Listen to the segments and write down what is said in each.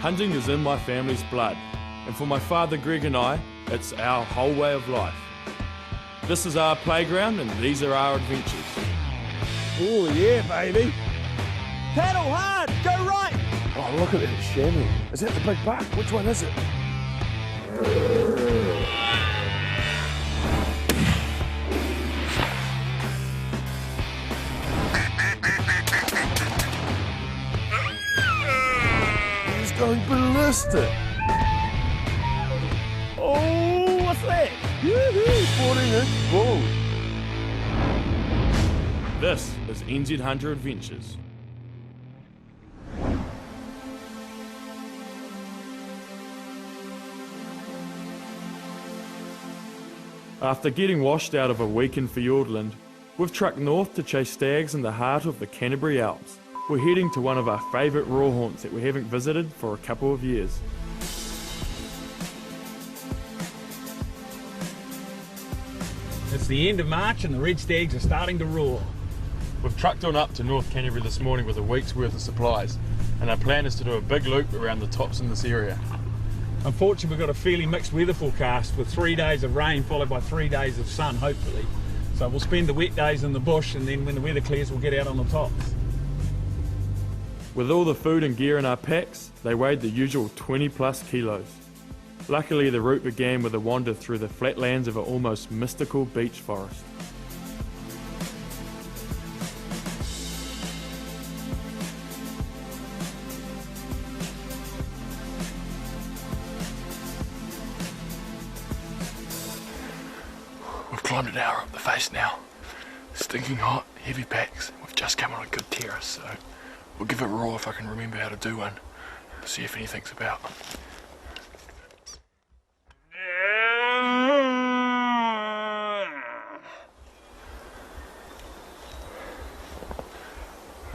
Hunting is in my family's blood, and for my father Greg and I, it's our whole way of life. This is our playground and these are our adventures. Oh yeah, baby. Paddle hard, go right. Oh, look at that chamois. Is that the big buck? Which one is it? He's going ballistic. Oh, what's that? Woohoo, 14-inch bull. This is NZ Hunter Adventures. After getting washed out of a week in Fiordland, we've trucked north to chase stags in the heart of the Canterbury Alps. We're heading to one of our favourite raw haunts that we haven't visited for a couple of years. It's the end of March and the red stags are starting to roar. We've trucked on up to North Canterbury this morning with a week's worth of supplies, and our plan is to do a big loop around the tops in this area. Unfortunately, we've got a fairly mixed weather forecast with 3 days of rain followed by 3 days of sun, hopefully. So we'll spend the wet days in the bush, and then when the weather clears, we'll get out on the tops. With all the food and gear in our packs, they weighed the usual 20 plus kilos. Luckily, the route began with a wander through the flatlands of an almost mystical beech forest. We've climbed an hour up the face now. Stinking hot, heavy packs. We've just come on a good terrace, so we'll give it a roar if I can remember how to do one. See if anything's about.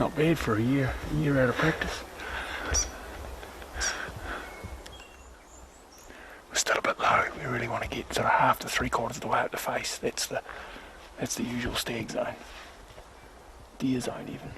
Not bad for a year out of practice. We're still a bit low. We really want to get sort of half to 3/4 of the way up the face. That's the usual stag zone. Deer zone even.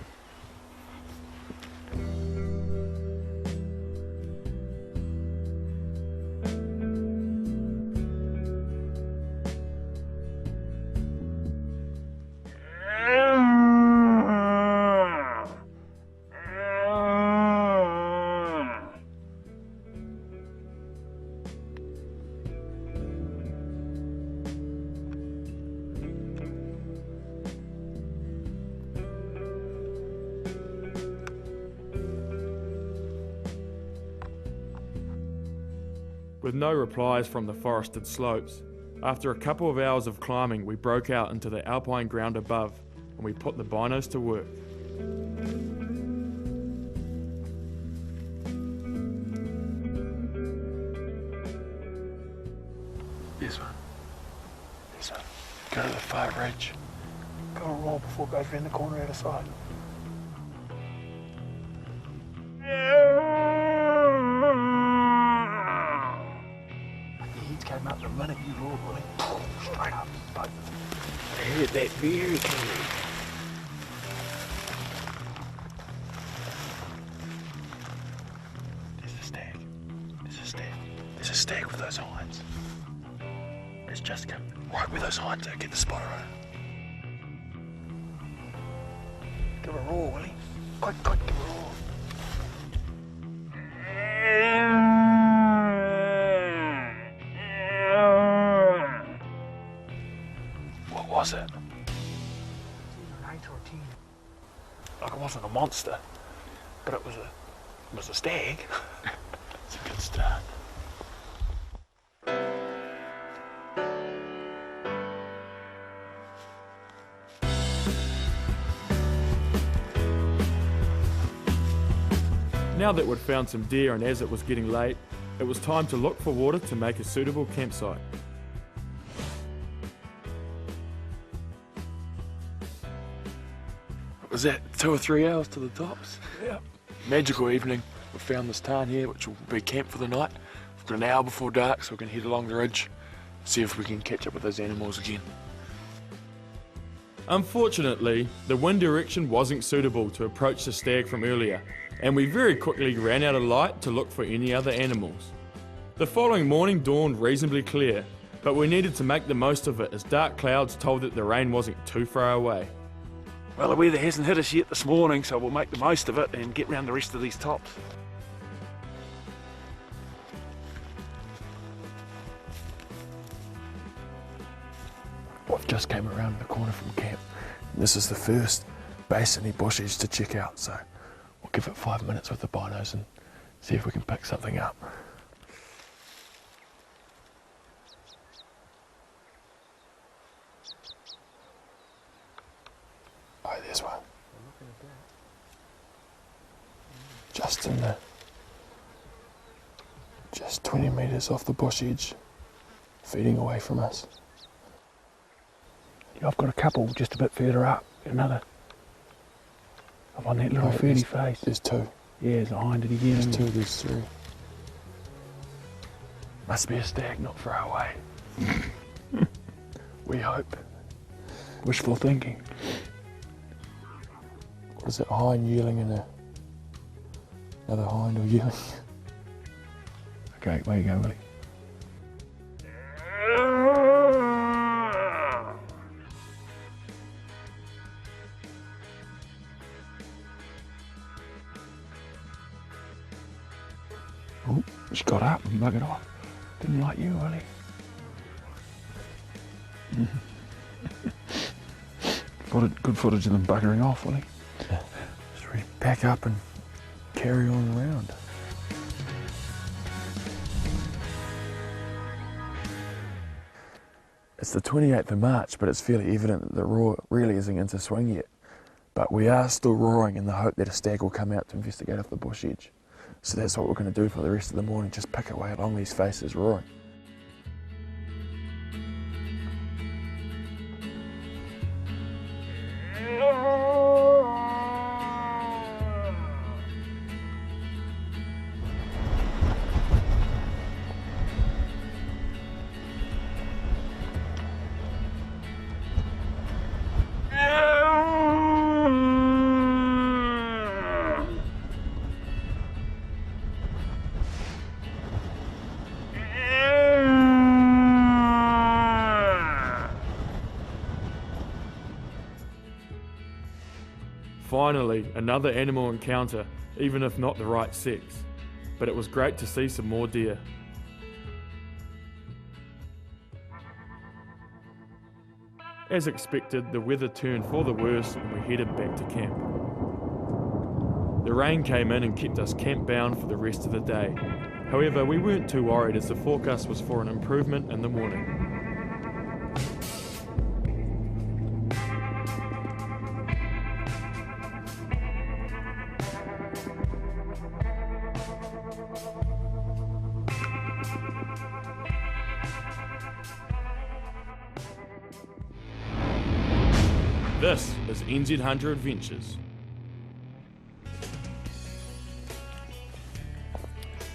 With no replies from the forested slopes, after a couple of hours of climbing we broke out into the alpine ground above and we put the binos to work. This one. This one. Go to the far ridge. Go and roll before it goes around the corner out of sight. Came up the minute you roared, Willie. Straight up, both of them. I heard that very clearly. There's a stag. There's a stag. There's a stag with those hinds. It's just come right where those hinds are. Get the spotter on it. Give a roar, Willie. Quick, give a roar. Was it? Either an 8 or a 10. Like it wasn't a monster, but it was a stag. It's a good start. Now that we'd found some deer and as it was getting late, it was time to look for water to make a suitable campsite. Was that 2 or 3 hours to the tops? Yeah. Magical evening. We found this tarn here, which will be camp for the night. We've got an hour before dark, so we can head along the ridge, see if we can catch up with those animals again. Unfortunately, the wind direction wasn't suitable to approach the stag from earlier, and we very quickly ran out of light to look for any other animals. The following morning dawned reasonably clear, but we needed to make the most of it as dark clouds told that the rain wasn't too far away. Well, the weather hasn't hit us yet this morning, so we'll make the most of it and get round the rest of these tops. I've just came around the corner from camp. This is the first basiny bushes to check out, so we'll give it 5 minutes with the binos and see if we can pick something up. Oh, there's one. Just in the... just 20 metres off the bush edge, feeding away from us. Yeah, I've got a couple just a bit further up. Another. Up on that little ferny face. There's two. Yeah, there's a hind it again. There's two, there's three. Must be a stag not far away. We hope. Wishful thinking. What is it, a hind yearling and another hind or yearling? Okay, where you go, Willie? Oh, she got up and buggered off. Didn't like you, Willie. Good footage of them buggering off, Willie. Just ready to pack up and carry on around. It's the 28th of March, but it's fairly evident that the roar really isn't into swing yet. But we are still roaring in the hope that a stag will come out to investigate off the bush edge. So that's what we're going to do for the rest of the morning, just pick away along these faces roaring. Finally, another animal encounter, even if not the right sex. But it was great to see some more deer. As expected, the weather turned for the worse and we headed back to camp. The rain came in and kept us camp bound for the rest of the day. However, we weren't too worried as the forecast was for an improvement in the morning. This is NZ Hunter Adventures.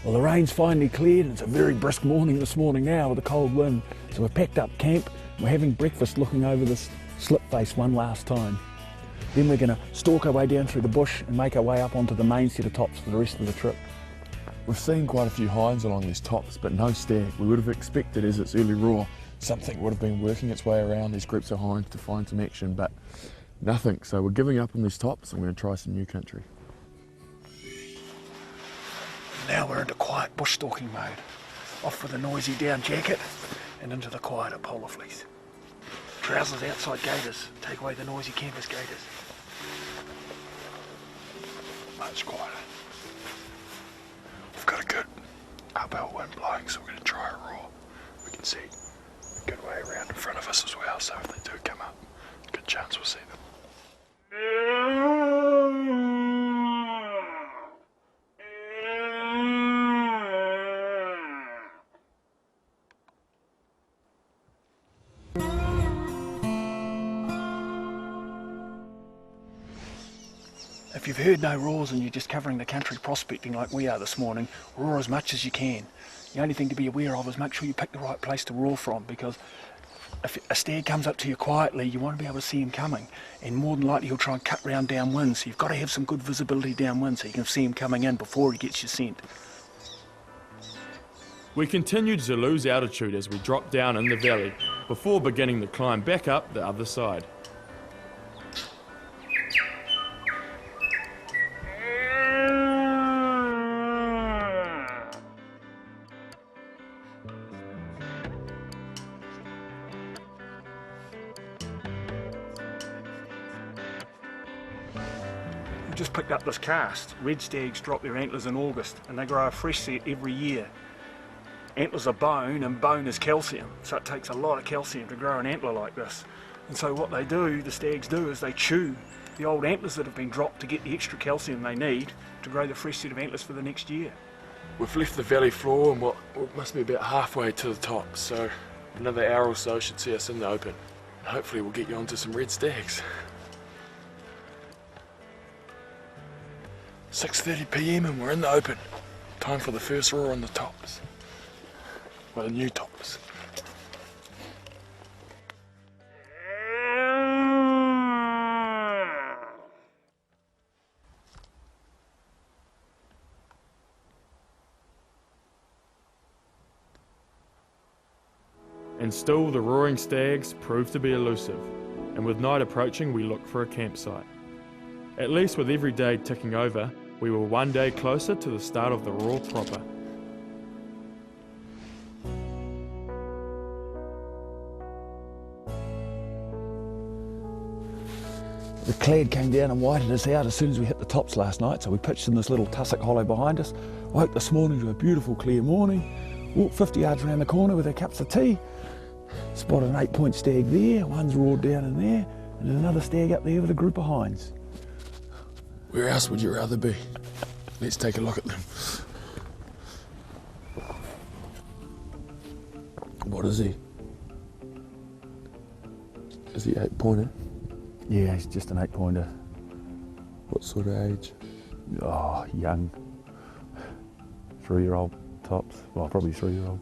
Well, the rain's finally cleared and it's a very brisk morning this morning now with a cold wind. So we've packed up camp and we're having breakfast looking over this slip face one last time. Then we're going to stalk our way down through the bush and make our way up onto the main set of tops for the rest of the trip. We've seen quite a few hinds along these tops, but no stag. We would have expected, as it's early roar, something would have been working its way around these groups of hinds to find some action, but nothing. So we're giving up on these tops and we're going to try some new country. Now we're into quiet bush stalking mode. Off with a noisy down jacket and into the quieter polar fleece. Trousers outside gaiters, take away the noisy canvas gaiters. Much quieter. We've got a good uphill wind blowing, so we're going to try a roar. We can see a good way around in front of us as well, so if they do come up, good chance we'll see them. If you've heard no roars and you're just covering the country prospecting like we are this morning, roar as much as you can. The only thing to be aware of is make sure you pick the right place to roar from, because if a stag comes up to you quietly, you want to be able to see him coming, and more than likely he'll try and cut round downwind, so you've got to have some good visibility downwind so you can see him coming in before he gets your scent. We continued to lose altitude as we dropped down in the valley before beginning the climb back up the other side. We just picked up this cast. Red stags drop their antlers in August and they grow a fresh set every year. Antlers are bone and bone is calcium, so it takes a lot of calcium to grow an antler like this. And so what they do, the stags do, is they chew the old antlers that have been dropped to get the extra calcium they need to grow the fresh set of antlers for the next year. We've left the valley floor and what must be about halfway to the top, so another hour or so should see us in the open. Hopefully we'll get you onto some red stags. 6:30 PM and we're in the open. Time for the first roar on the tops. Well, the new tops. And still the roaring stags proved to be elusive, and with night approaching we looked for a campsite. At least with every day ticking over, we were one day closer to the start of the roar proper. The cloud came down and whited us out as soon as we hit the tops last night, so we pitched in this little tussock hollow behind us. Woke this morning to a beautiful clear morning, walked 50 yards around the corner with our cups of tea, spotted an 8-point stag there, one's roared down in there, and there's another stag up there with a group of hinds. Where else would you rather be? Let's take a look at them. What is he? Is he 8-pointer? Yeah, he's just an 8-pointer. What sort of age? Oh, young. 3-year-old tops. Well, probably 3-year-old.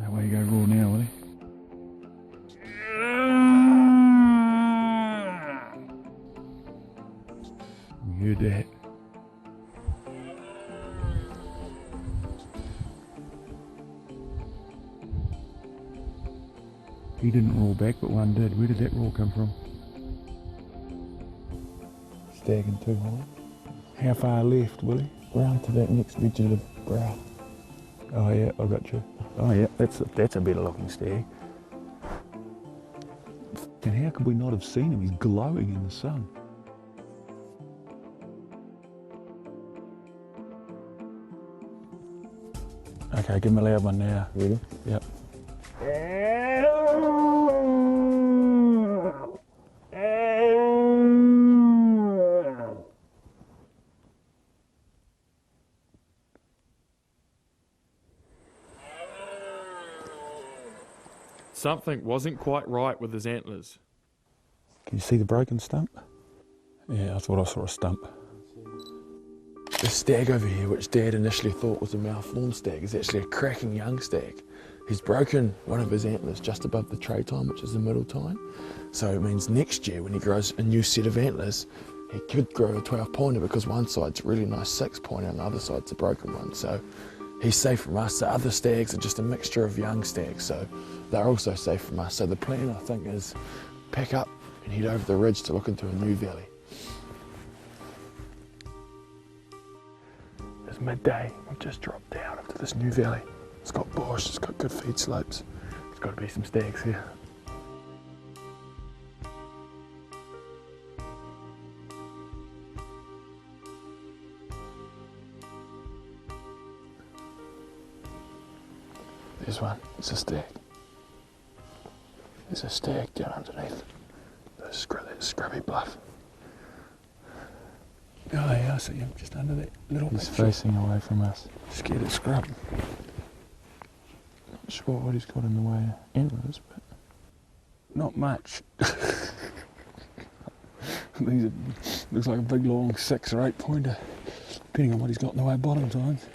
Away you go raw now, will he? You heard that? He didn't roar back, but one did. Where did that roar come from? Stag and 2 hinds. How far left, Willie? Round to that next ridge of the brow. Oh yeah, I got you. Oh yeah, that's a better looking stag. And how could we not have seen him? He's glowing in the sun. Okay, give him a loud one now. Ready? Yep. Something wasn't quite right with his antlers. Can you see the broken stump? Yeah, I thought I saw a stump. The stag over here, which Dad initially thought was a malformed stag, is actually a cracking young stag. He's broken one of his antlers just above the tray tine, which is the middle tine. So it means next year when he grows a new set of antlers, he could grow a 12-pointer because one side's a really nice 6-pointer and the other side's a broken one. So he's safe from us. The other stags are just a mixture of young stags, so they're also safe from us. So the plan, I think, is pack up and head over the ridge to look into a new valley. It's midday. We've just dropped down into this new valley. It's got bush, it's got good feed slopes. There's got to be some stags here. There's one, it's a stag. There's a stag down underneath that scrubby bluff. Oh yeah, I see him just under that little He's picture. facing away from us. Scared of scrub. Not sure what he's got in the way of antlers, but Not much. These are, looks like a big long 6 or 8 pointer, depending on what he's got in the way of bottom tines.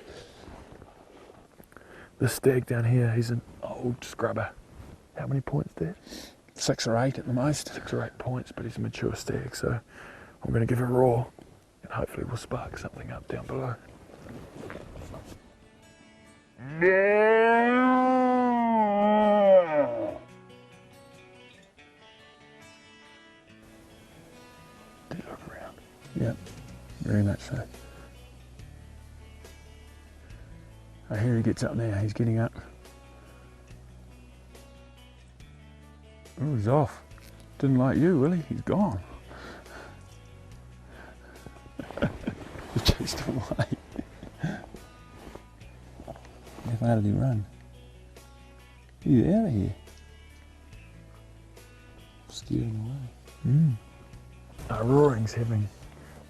this stag down here, he's an old scrubber. how many points there? 6 or 8 at the most. 6 or 8 points, but he's a mature stag, so I'm going to give a roar and hopefully we'll spark something up down below. Do look around. Yeah, very much so. I hear he gets up now, he's getting up. Oh, he's off. Didn't like you, will he? He's gone. He chased him away. How far did he run? He's out of here. Steering away. Our roaring's having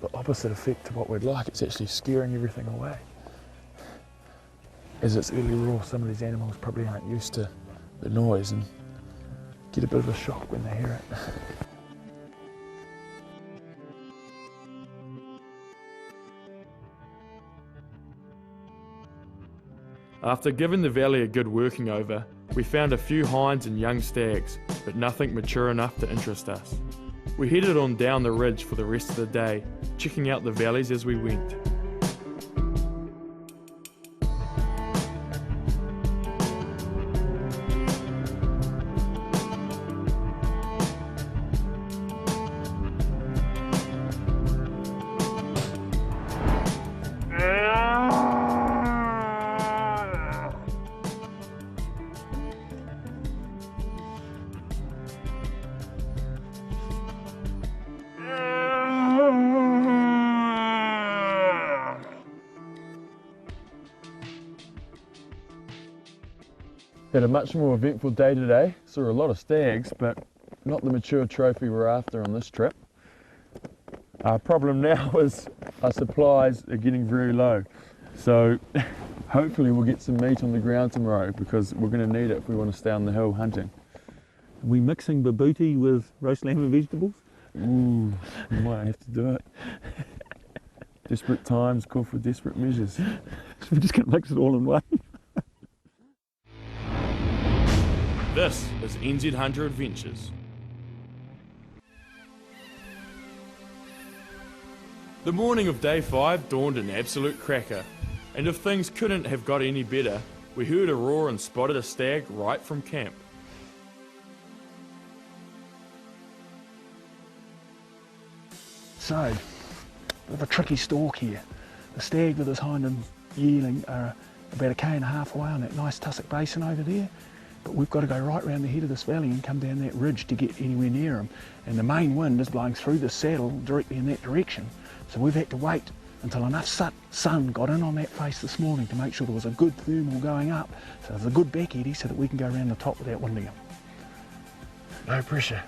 the opposite effect to what we'd like. It's actually scaring everything away. As it's early roar, some of these animals probably aren't used to the noise and get a bit of a shock when they hear it. After giving the valley a good working over, we found a few hinds and young stags, but nothing mature enough to interest us. We headed on down the ridge for the rest of the day, checking out the valleys as we went. Had a much more eventful day today. Saw a lot of stags, but not the mature trophy we're after on this trip. Our problem now is our supplies are getting very low. So hopefully we'll get some meat on the ground tomorrow because we're going to need it if we want to stay on the hill hunting. Are we mixing babooty with roast lamb and vegetables? Ooh, we might have to do it. Desperate times call for desperate measures. We're just going to mix it all in one. This is NZ Hunter Adventures. The morning of day 5 dawned an absolute cracker, and if things couldn't have got any better, we heard a roar and spotted a stag right from camp. So, bit of a tricky stalk here. The stag with his hind and yearling are about 1.5 k's away on that nice tussock basin over there. But we've got to go right round the head of this valley and come down that ridge to get anywhere near them. And the main wind is blowing through the saddle directly in that direction. So we've had to wait until enough sun got in on that face this morning to make sure there was a good thermal going up. So there's a good back eddy so that we can go around the top without winding them. No pressure.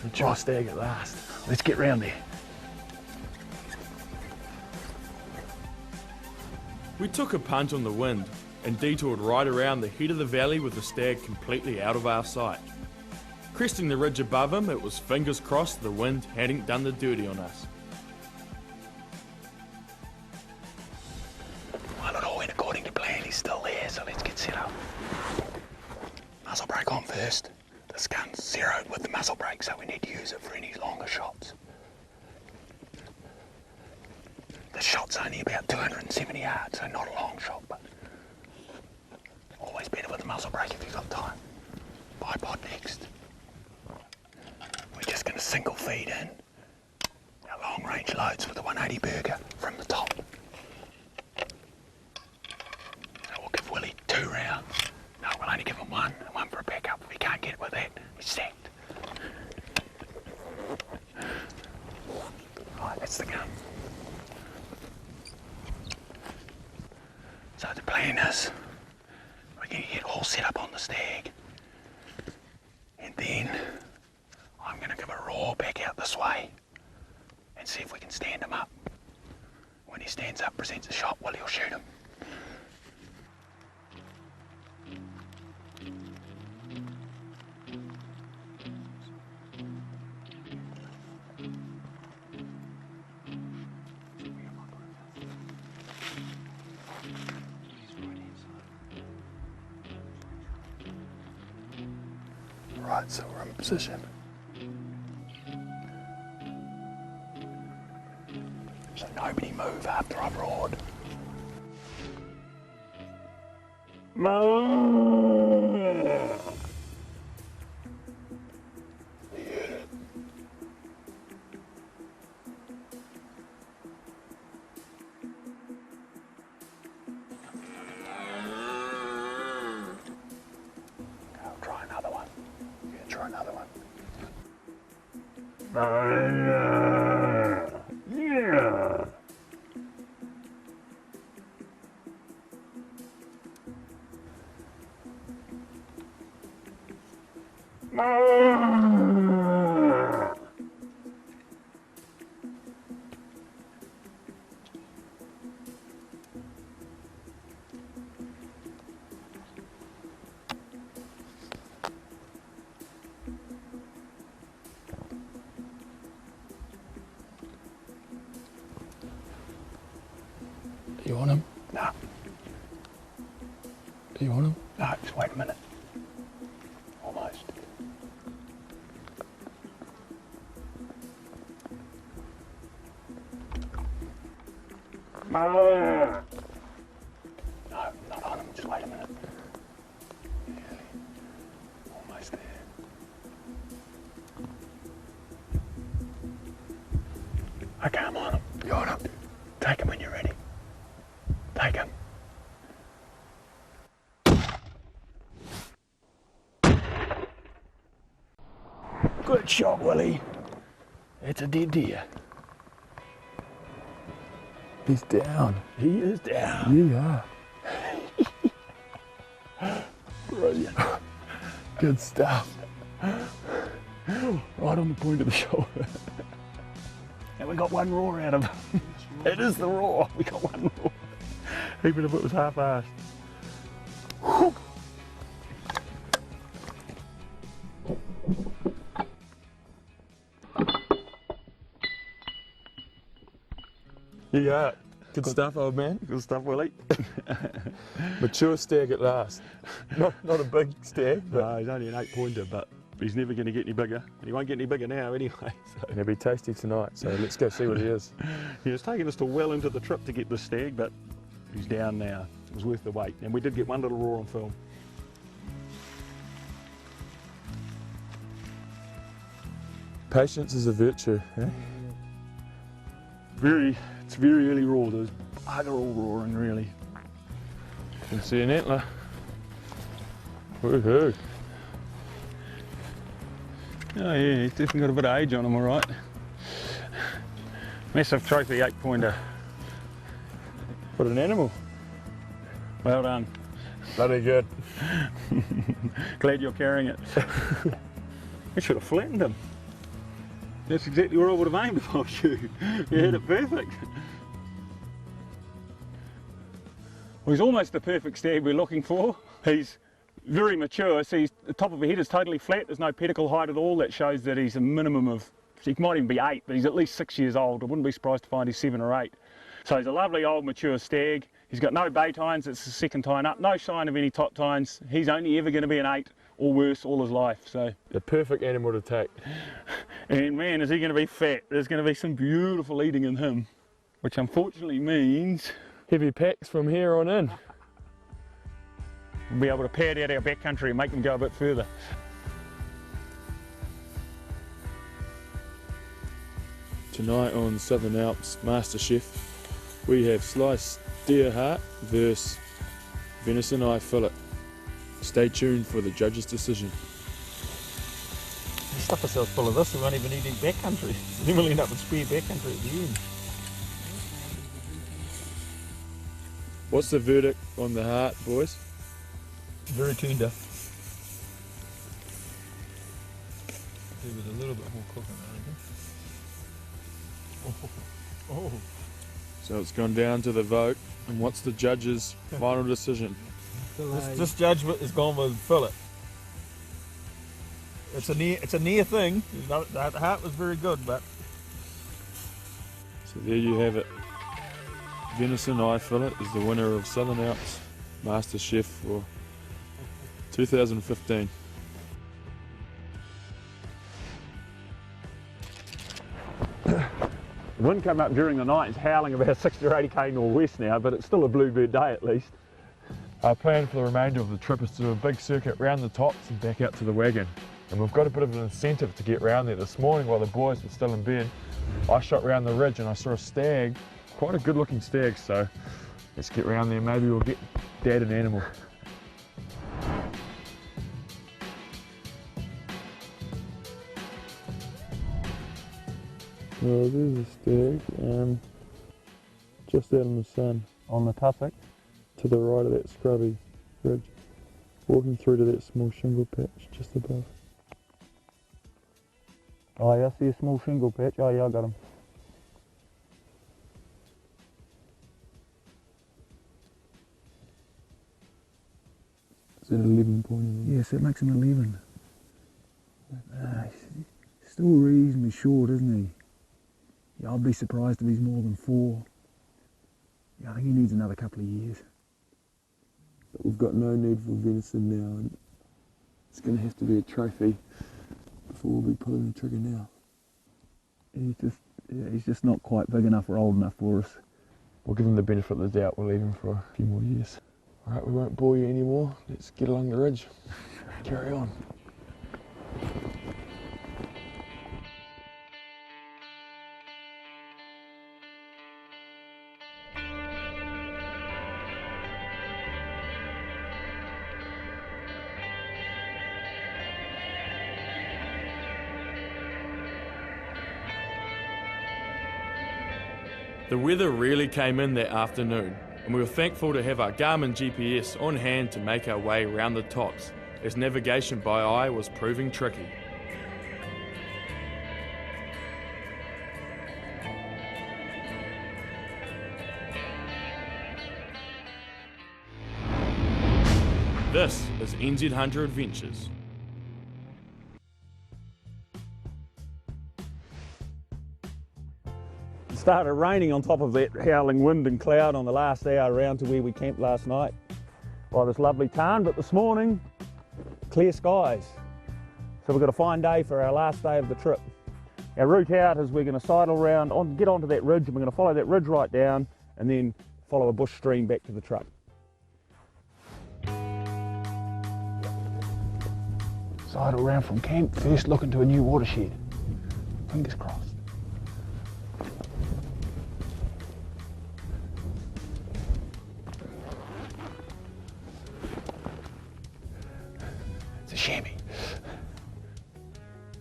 Mature stag at last. Let's get round there. We took a punt on the wind and detoured right around the head of the valley with the stag completely out of our sight. Cresting the ridge above him, it was fingers crossed the wind hadn't done the dirty on us. Well, it all went according to plan. He's still there, so let's get set up. Muzzle brake on first. This gun's zeroed with the muzzle brake, so we need to use it for any longer shots. The shot's only about 270 yards, so not a long shot, but always better with the muzzle brake if you've got time. Bipod next. We're just going to single feed in our long range loads with the 180 burger from the top. So we'll give Willie 2 rounds. No, we'll only give him 1 and 1 for a backup. If he can't get it with that, he's sacked. Right, that's the gun. So the plan is we're going to get all set up on the stag, and then I'm going to give a roar back out this way and see if we can stand him up. When he stands up, presents a shot, Willie will shoot him. Right, so we're in position. So nobody move after I've roared. I'll try another one. Yeah, try another one. You want him? No. Do you want him? No, just wait a minute. Almost. No, not on him, just wait a minute. Nearly. Almost there. Okay, I'm on him. You on him? Take him when you're ready. Take him. Good shot, Willie. It's a dead deer. He's down. He is down. Yeah. Brilliant. Good stuff. Right on the point of the shoulder. And we got one roar out of him. It is the roar. We got one roar. Even if it was half-assed. Yeah, good stuff, old man. Good stuff, Willie. Mature stag at last. Not a big stag, but No, he's only an 8-pointer, but he's never going to get any bigger. He won't get any bigger now anyway. So. he'll be tasty tonight, so let's go see what he is. He was taking us to well into the trip to get this stag, but he's down now. It was worth the wait. And we did get one little roar on film. Patience is a virtue, eh? It's very early roar. There's bugger all roaring, really. Can see an antler. Woohoo. Oh yeah, he's definitely got a bit of age on him, all right. Massive trophy 8-pointer. What an animal. Well done. Bloody good. Glad you're carrying it. You should have flattened him. That's exactly where I would have aimed if I was you. You hit it perfect. Well, he's almost the perfect stag we're looking for. He's very mature, so the top of his head is totally flat. There's no pedicle height at all. That shows that he's a minimum of, he might even be 8, but he's at least 6 years old. I wouldn't be surprised to find he's 7 or 8. So he's a lovely old mature stag. He's got no bay tines, it's the second tine up, no sign of any top tines. He's only ever going to be an 8 or worse all his life. So The perfect animal to take. And man, is he going to be fat. There's going to be some beautiful eating in him, which unfortunately means Heavy packs from here on in. we'll be able to pad out our backcountry and make them go a bit further. Tonight on Southern Alps MasterChef, we have sliced deer heart versus venison eye fillet. Stay tuned for the judge's decision. We stuff ourselves full of this, we won't even need any backcountry. Then we'll end up with spare backcountry at the end. What's the verdict on the heart, boys? Very tender. Give it a little bit more cooking, I reckon. Oh. So it's gone down to the vote, and what's the judge's final decision? This judgment has gone with fillet. It's a near thing. The heart was very good, but So there you have it. Venison eye fillet is the winner of Southern Alps MasterChef for 2015. The wind came up during the night, it's howling about 60 or 80k northwest now, but it's still a bluebird day at least. Our plan for the remainder of the trip is to do a big circuit round the tops and back out to the wagon. And we've got a bit of an incentive to get round there. This morning while the boys were still in bed, I shot round the ridge and I saw a stag, quite a good looking stag, so let's get round there, maybe we'll get Dad an animal. Oh, there's a stag, just out in the sun. On the tussock? To the right of that scrubby ridge, walking through to that small shingle patch just above. Oh yeah, I see a small shingle patch. Oh yeah, I got him. Is that 11 pointing? Yes, that makes him 11. He's still reasonably short, isn't he? Yeah, I'd be surprised if he's more than 4. Yeah, I think he needs another couple of years. But we've got no need for venison now, and it's going to have to be a trophy before we'll be pulling the trigger now. He's just not quite big enough or old enough for us. We'll give him the benefit of the doubt, we'll leave him for a few more years. Alright, we won't bore you anymore, let's get along the ridge. Carry on. The weather really came in that afternoon, and we were thankful to have our Garmin GPS on hand to make our way round the tops, as navigation by eye was proving tricky. This is NZ Hunter Adventures. It started raining on top of that howling wind and cloud on the last hour around to where we camped last night by this lovely tarn, but this morning, clear skies. So we've got a fine day for our last day of the trip. Our route out is we're going to sidle round, get onto that ridge, and we're going to follow that ridge right down and then follow a bush stream back to the truck. Sidle round from camp, first look into a new watershed. Fingers crossed. It's a chamois.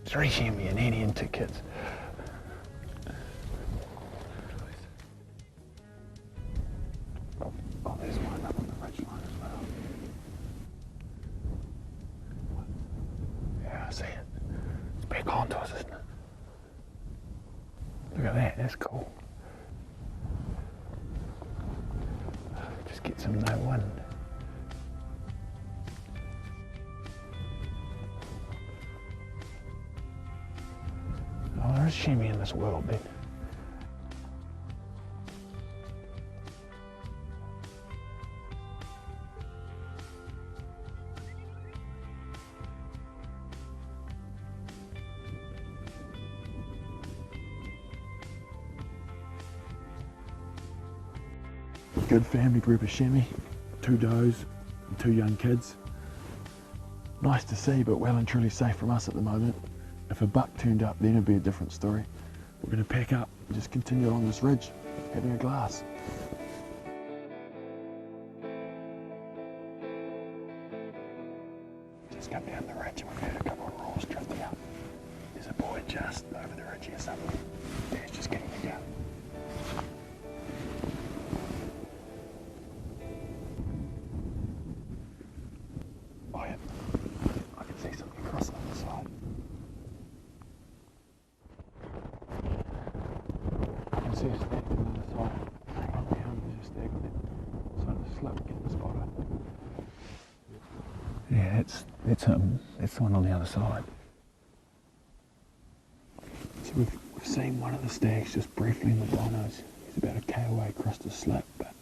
3 chamois, an Annie and 2 kids. Oh, there's one up on the ridge line as well. Yeah, I see it. It's back onto us, isn't it? Look at that, that's cool. Just get some no wind. Oh, there is chamois in this world then. Good family group of chamois, 2 does and 2 young kids. Nice to see, but well and truly safe from us at the moment. If a buck turned up, then it'd be a different story. We're going to pack up and just continue along this ridge, having a glass. Just come down the ridge and we've heard a couple of roars drifting up. There's a boy just over the ridge here somewhere. Dad's just getting the gun. Oh yeah, I can see something across on the side. I can see a stag on the other side. Hang on, behind there's a stag on that side of the slope, getting the spot up. Yeah, that's the one on the other side. So we've seen one of the stags just briefly in the binos. He's about a K away across the slope, but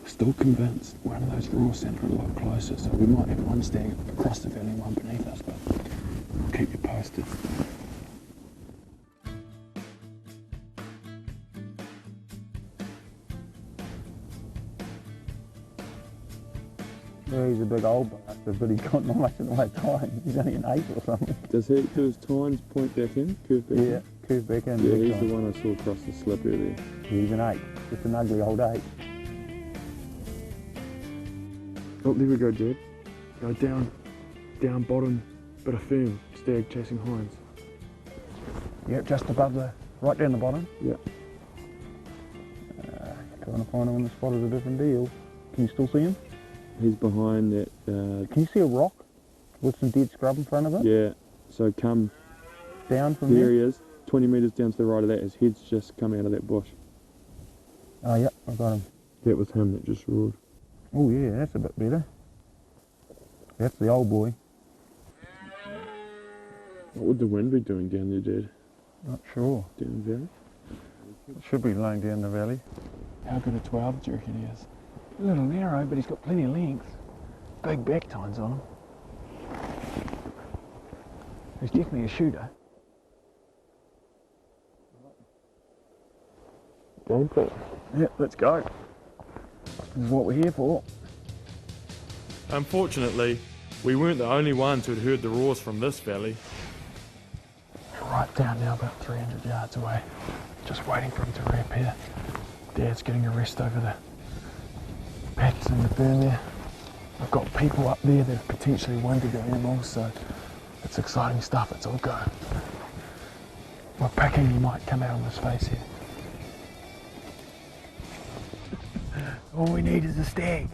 we're still convinced one of those roars sounded a lot closer, so we might have one stag across the valley and one beneath us, but we'll keep you posted. Yeah, he's a big old bastard, but he's got not much in the way of time. He's only an 8 or something. Do his tines point back in? Curve back in? Yeah, curve back in. Yeah, he's the one I saw across the slip earlier. Yeah, he's an 8. Just an ugly old 8. Oh, there we go, Dad. Go down bottom, bit of firm, stag chasing hinds. Yep, just above right down the bottom. Yep. Trying to find him when the spot is a different deal. Can you still see him? He's behind that. Can you see a rock with some dead scrub in front of it? Yeah, so come Down from there there? he is, 20 metres down to the right of that. His head's just come out of that bush. Oh, yep, I got him. That was him that just roared. Oh, yeah, that's a bit better. That's the old boy. What would the wind be doing down there, Dad? Not sure. Down the valley? It should be laying down the valley. How good a 12 do you reckon he is? A little narrow, but he's got plenty of length. Big back tines on him. He's definitely a shooter. Game plan. Yeah, let's go. This is what we're here for. Unfortunately, we weren't the only ones who'd heard the roars from this valley. Right down now, about 300 yards away. Just waiting for him to reappear. Dad's getting a rest over the packs in the burn there. I've got people up there that have potentially wounded the animals, so it's exciting stuff. It's all go. We're packing, he might come out on his face here. All we need is a stag.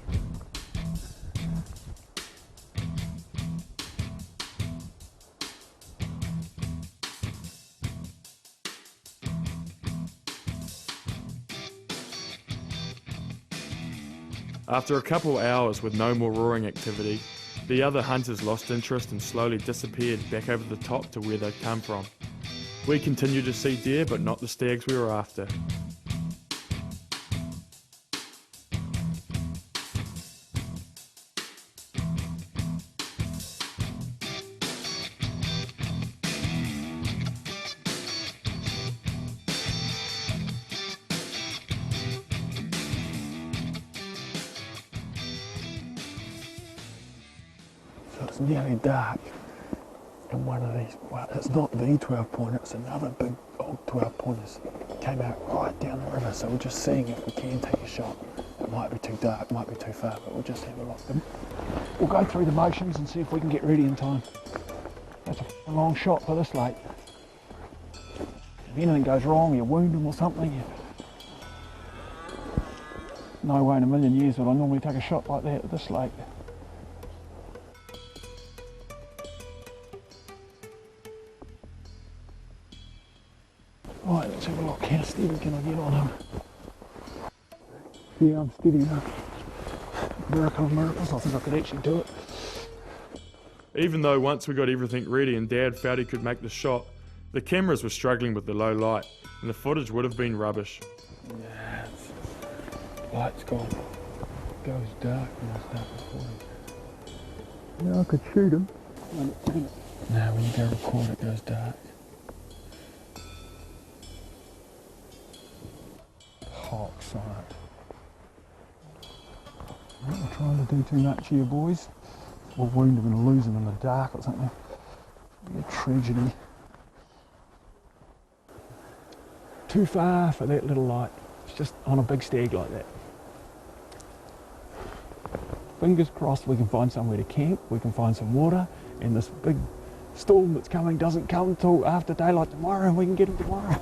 After a couple hours with no more roaring activity, the other hunters lost interest and slowly disappeared back over the top to where they'd come from. We continued to see deer, but not the stags we were after. So it's nearly dark, and one of these, well, it's not the 12 pointer, it's another big old 12 pointers. Came out right down the river, so we're just seeing if we can take a shot. It might be too dark, might be too far, but we'll just have a look. We'll go through the motions and see if we can get ready in time. That's a long shot for this late. If anything goes wrong, you wound him or something, no way in a million years would I normally take a shot like that this late. Right, let's have a look. How steady can I get on him? Yeah, I'm steady enough. Miracle of miracles, I think I could actually do it. Even though once we got everything ready and Dad felt he could make the shot, the cameras were struggling with the low light and the footage would have been rubbish. Yeah, light's gone. Goes dark when I start recording. Yeah, I could shoot him. Now when you go record it goes dark. Hawk sight. I'm not trying to do too much here, boys. We'll wound him and lose him in the dark or something. It'll be a tragedy. Too far for that little light. It's just on a big stag like that. Fingers crossed we can find somewhere to camp, we can find some water, and this big storm that's coming doesn't come till after daylight tomorrow and we can get him tomorrow.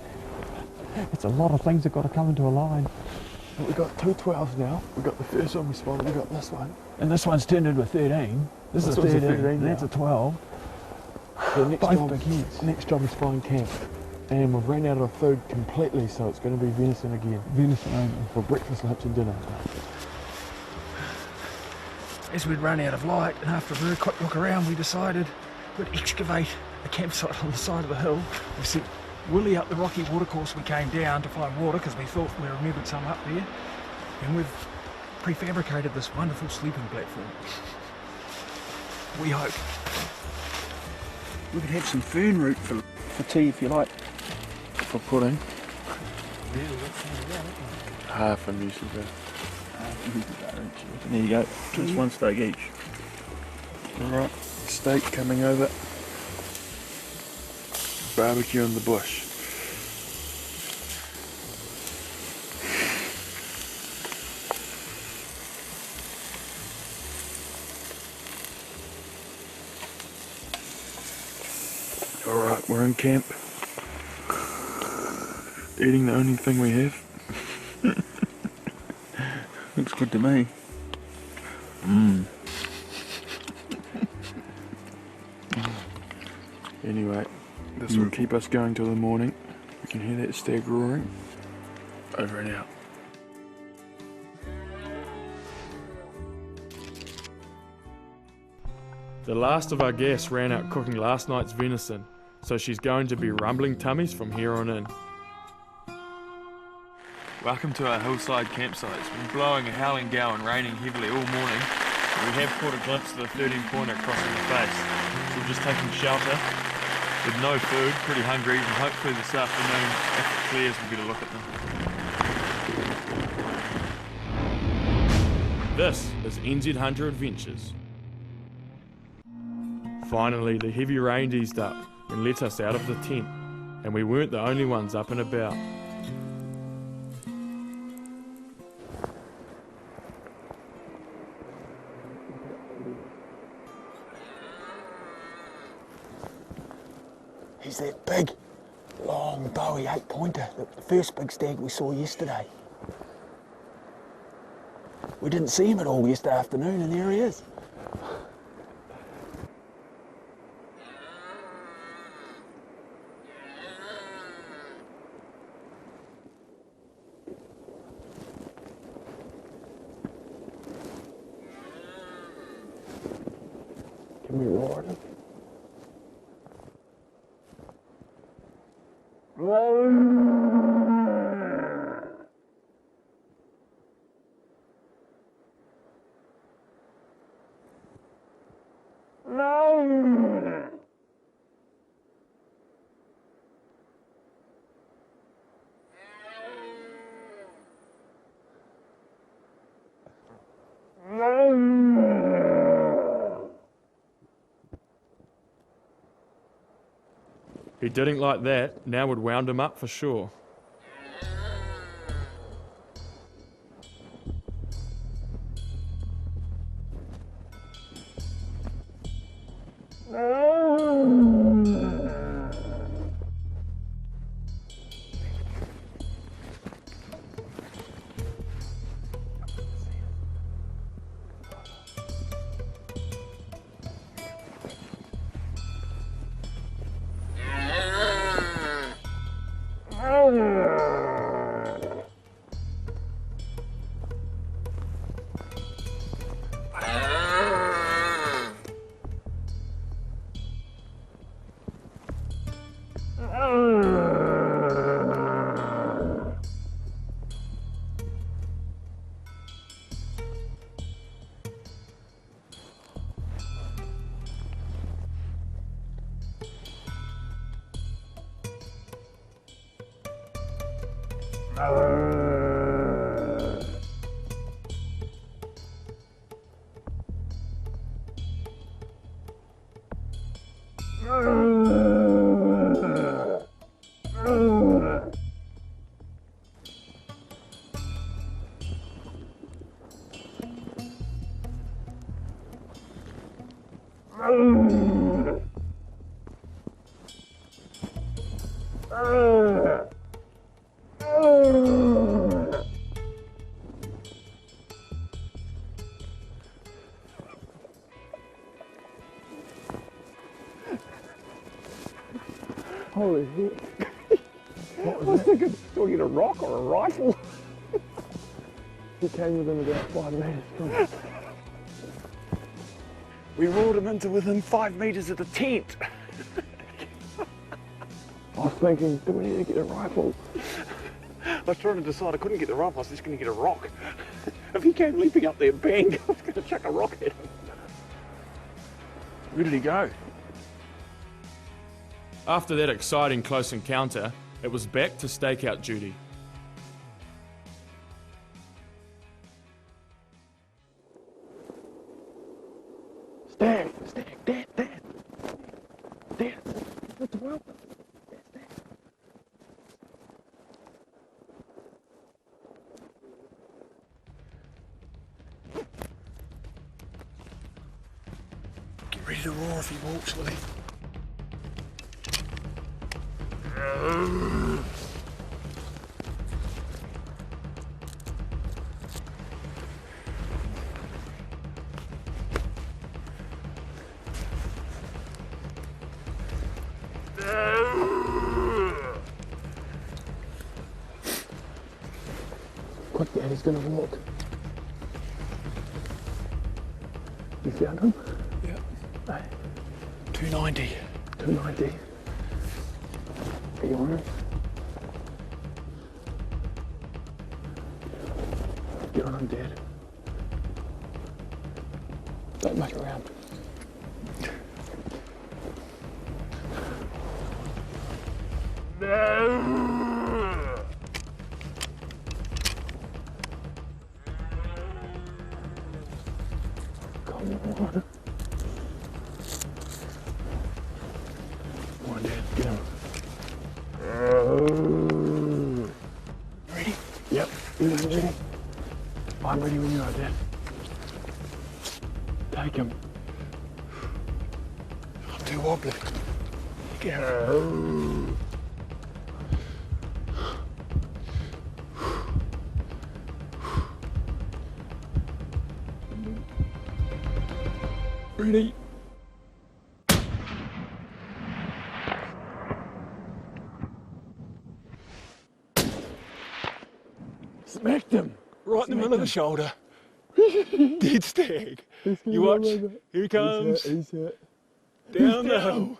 It's a lot of things that got to come into a line. We've got two 12s now. We've got the first one we spotted, we've got this one. And this one's turned into a 13. This is a one's a 13, 13 that's a now. 12. The next Both job, big heads. next job is find camp. And we've ran out of food completely, so it's going to be venison again. Venison only. For breakfast, lunch and dinner. As we'd run out of light, and after a very quick look around, we decided we'd excavate a campsite on the side of the hill. We sent Willie up the rocky watercourse we came down to find water because we thought we remembered some up there. And we've prefabricated this wonderful sleeping platform. We hope we could have some fern root for tea if you like. For pudding. Half a muesli bar. There you go. Just one steak each. Alright, steak coming over. Barbecue in the bush. Alright, we're in camp. Eating the only thing we have. Looks good to me. Anyway, this will keep us going till the morning. We can hear that stag roaring. Over and out. The last of our guests ran out cooking last night's venison, so she's going to be rumbling tummies from here on in. Welcome to our hillside campsite. It's been blowing a howling gale and raining heavily all morning. We have caught a glimpse of the 13-pointer crossing the face. So we're just taking shelter with no food, pretty hungry, and hopefully this afternoon, if it clears, we'll get a look at them. This is NZ Hunter Adventures. Finally, the heavy rain eased up and let us out of the tent, and we weren't the only ones up and about. He's that big, long, bowie 8-pointer, the first big stag we saw yesterday. We didn't see him at all yesterday afternoon, and there he is. Can we roar at him? He didn't like that, now would wound him up for sure. Holy heck. I was thinking, do I get a rock or a rifle? He came within about 5 metres from us. We roared him into within 5 metres of the tent. I was thinking, do we need to get a rifle? I was trying to decide, I couldn't get the rifle, I was just going to get a rock. If he came leaping up there, bang, I was going to chuck a rock at him. Where did he go? After that exciting close encounter, it was back to stakeout duty. Stag, Dad. That's a whelp. Get ready to roar if he walks, Willie. Quick, Dad, he's gonna walk. You found him? Yeah. 290. 290. Are you on him? Get on him, Dad. Don't muck around. Come on. Come on, Dad, get him. Ready? Yep. You ready? I'm ready when you are, Dad. Take him. Not too wobbly. Get him. Ready? Smacked him right in the middle of the shoulder. Dead stag. You watch. Here he comes. He's hit. Down the hill.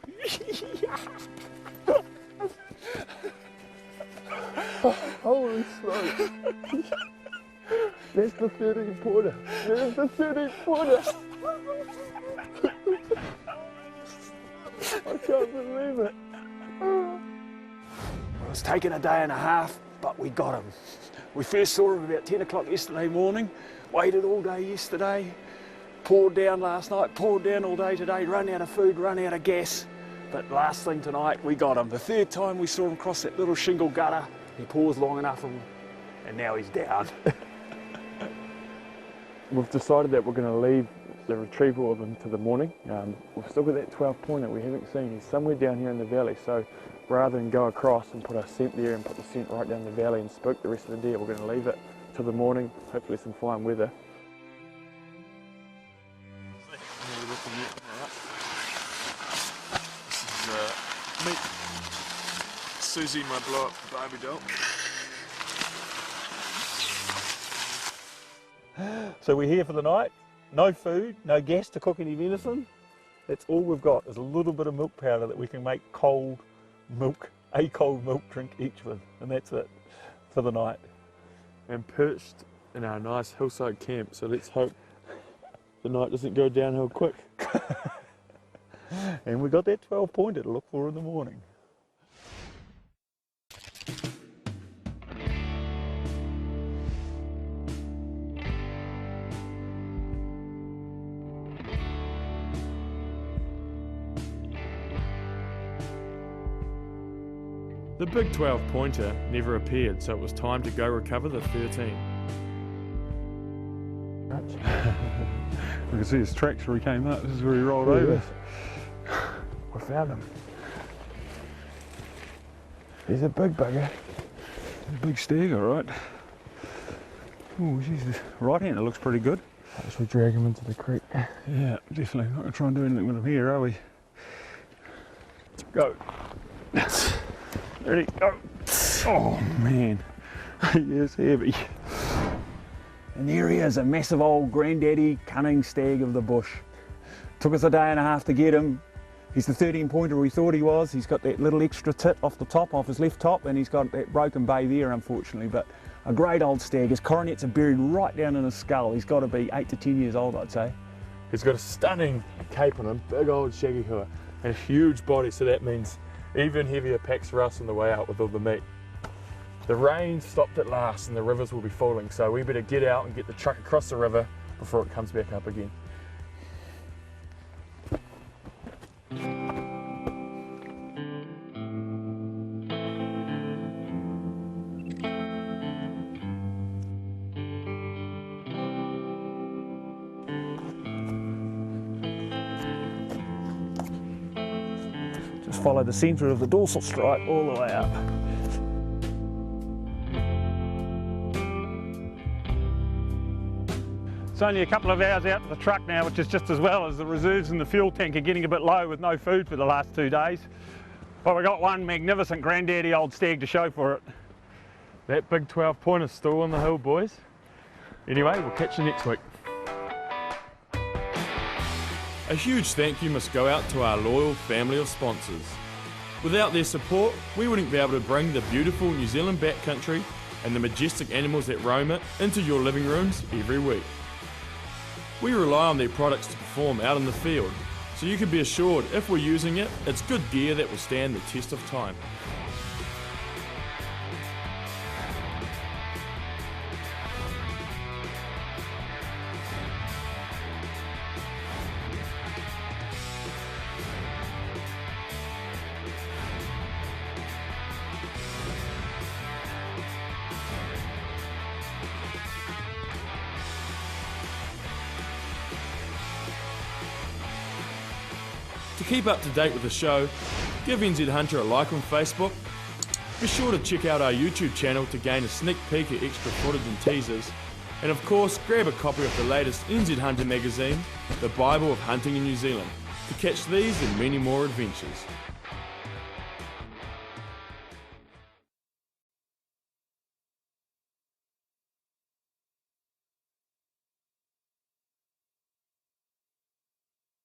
Holy smokes. That's the 13-footer. There's the 13-footer. I can't believe it. It's taken a day and a half, but we got him. We first saw him about 10 o'clock yesterday morning, waited all day yesterday, poured down last night, poured down all day today, run out of food, run out of gas. But last thing tonight, we got him. The third time we saw him cross that little shingle gutter, he paused long enough and now he's down. We've decided that we're going to leave the retrieval of him to the morning. We've still got that 12-pointer we haven't seen. He's somewhere down here in the valley, so rather than go across and put our scent there and put the scent right down the valley and spook the rest of the deer, we're going to leave it till the morning, hopefully some fine weather. This is meet Susie, my blow-up Barbie doll. So we're here for the night. No food, no gas to cook any venison. That's all we've got is a little bit of milk powder that we can make cold milk drink each with, and that's it for the night. And perched in our nice hillside camp, so let's hope the night doesn't go downhill quick. And we got that 12-pointer to look for in the morning. The big 12-pointer never appeared, so it was time to go recover the 13. We can see his tracks where he came up. This is where he rolled over. We found him. He's a big bugger. Big stag, all right. Oh, Jesus. Right hand, it looks pretty good. As we drag him into the creek. Yeah, definitely. Not going to try and do anything with him here, are we? Go. Ready, go. Oh, man. He is heavy. And there he is, a massive old granddaddy cunning stag of the bush. Took us a day and a half to get him. He's the 13-pointer we thought he was. He's got that little extra tit off the top, off his left top, and he's got that broken bay there, unfortunately. But a great old stag. His coronets are buried right down in his skull. He's got to be 8 to 10 years old, I'd say. He's got a stunning cape on him, big old shaggy hua, and a huge body, so that means even heavier packs for us on the way out with all the meat. The rain stopped at last and the rivers will be falling, so we better get out and get the truck across the river before it comes back up again. follow the centre of the dorsal stripe all the way up. It's only a couple of hours out to the truck now, which is just as well, as the reserves in the fuel tank are getting a bit low with no food for the last 2 days. But we've got one magnificent granddaddy old stag to show for it. That big 12-pointer still on the hill, boys. Anyway, we'll catch you next week. A huge thank you must go out to our loyal family of sponsors. Without their support, we wouldn't be able to bring the beautiful New Zealand backcountry and the majestic animals that roam it into your living rooms every week. We rely on their products to perform out in the field, so you can be assured if we're using it, it's good gear that will stand the test of time. To keep up to date with the show, give NZ Hunter a like on Facebook. Be sure to check out our YouTube channel to gain a sneak peek at extra footage and teasers. And of course, grab a copy of the latest NZ Hunter magazine, the Bible of Hunting in New Zealand, to catch these and many more adventures.